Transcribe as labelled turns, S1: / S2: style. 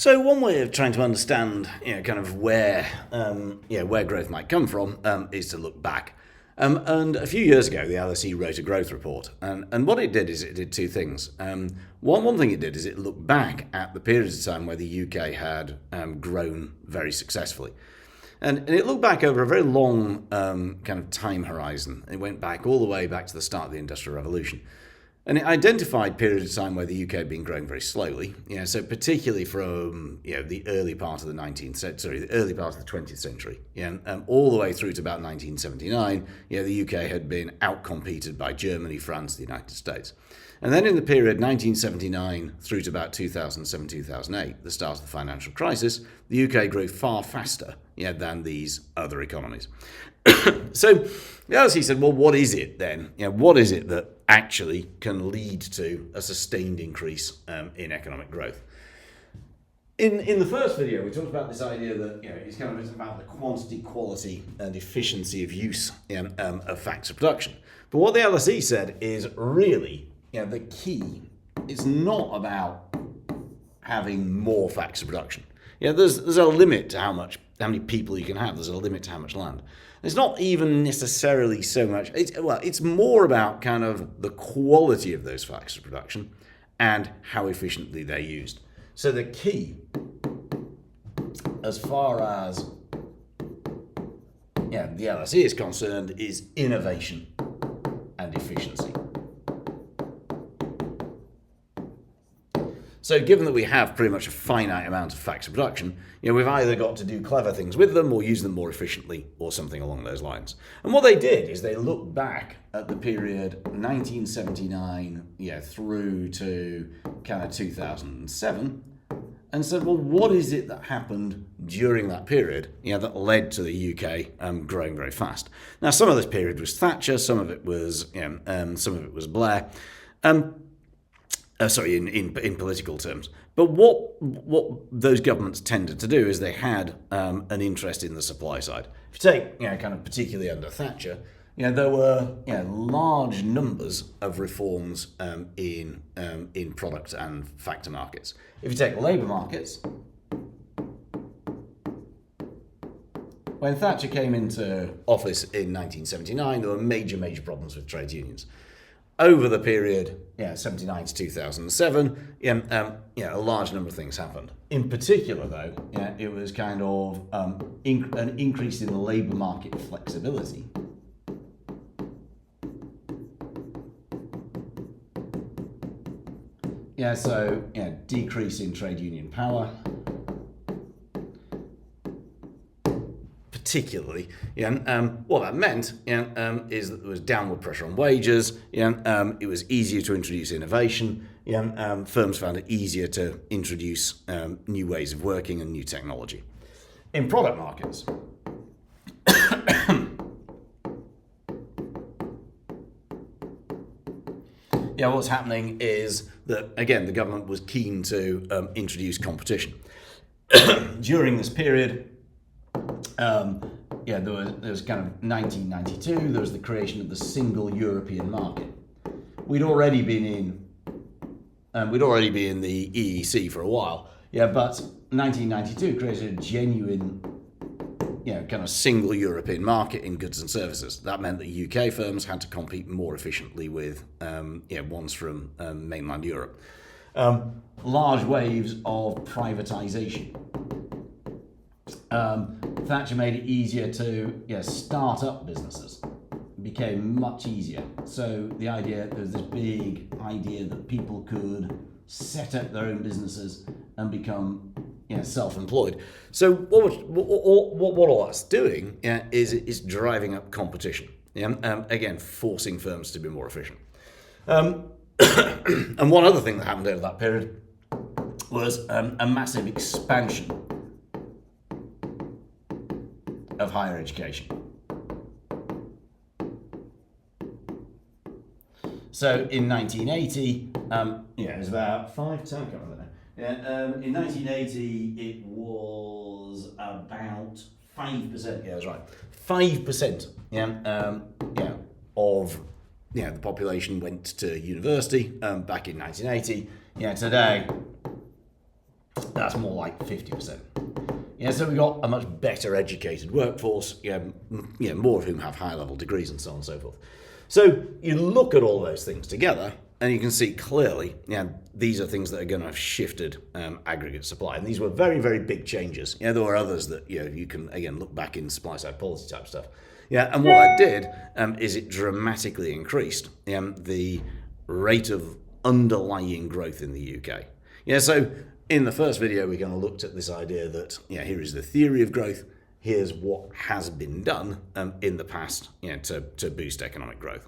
S1: So one way of trying to understand, kind of where growth might come from, is to look back. And a few years ago, the LSE wrote a growth report, and what it did is it did two things. One thing it did is it looked back at the periods of time where the UK had grown very successfully. And it looked back over a very long kind of time horizon. It went back all the way back to the start of the Industrial Revolution. And it identified periods of time where the UK had been growing very slowly. So particularly from the early part of the the early part of the 20th century, all the way through to about 1979. The UK had been outcompeted by Germany, France, the United States. And then in the period 1979 through to about 2007, 2008, the start of the financial crisis, the UK grew far faster than these other economies. So the LSE said, well, what is it then? What is it that actually can lead to a sustained increase in economic growth? In the first video, we talked about this idea that it's kind of about the quantity, quality, and efficiency of use of factors of production. But what the LSE said is really the key is not about having more factors of production. There's a limit to how many people you can have. There's a limit to how much land. It's not even necessarily so much. It's more about kind of the quality of those factors of production and how efficiently they're used. So the key, as far as the LSE is concerned, is innovation and efficiency. So given that we have pretty much a finite amount of factors of production, we've either got to do clever things with them or use them more efficiently or something along those lines. And what they did is they looked back at the period 1979 through to kind of 2007 and said, well, what is it that happened during that period that led to the UK growing very fast? Now, some of this period was Thatcher, some of it was Blair. In political terms. But what those governments tended to do is they had an interest in the supply side. If you take, kind of particularly under Thatcher, there were large numbers of reforms in product and factor markets. If you take labour markets, when Thatcher came into office in 1979, there were major problems with trade unions. Over the period, 79 to 2007, a large number of things happened. In particular, though, it was kind of an increase in the labour market flexibility. Decrease in trade union power. Particularly, what that meant is that there was downward pressure on wages. It was easier to introduce innovation. Firms found it easier to introduce new ways of working and new technology. In product markets, what's happening is that, again, the government was keen to introduce competition. During this period, there was kind of 1992, there was the creation of the single European market. We'd already been in the EEC for a while, but 1992 created a genuine, kind of single European market in goods and services. That meant that UK firms had to compete more efficiently with ones from mainland Europe. Large waves of privatisation. Thatcher made it easier to start up businesses. It became much easier. So there was this big idea that people could set up their own businesses and become self-employed. So what all that's doing is driving up competition. Again, forcing firms to be more efficient. And one other thing that happened over that period was a massive expansion of higher education. So in 1980, it was about 5%. I can't remember now. In 1980, it was about 5%. Yeah, that's right. 5%. Of the population went to university back in 1980. Today That's more like 50%. Yeah, so we've got a much better educated workforce, more of whom have high level degrees and so on and so forth. So you look at all those things together and you can see clearly, these are things that are going to have shifted aggregate supply. And these were very, very big changes. There were others that, you can, again, look back in supply side policy type stuff. And what that did is it dramatically increased the rate of underlying growth in the UK. So in the first video, we kind of looked at this idea that, here is the theory of growth. Here's what has been done in the past to boost economic growth.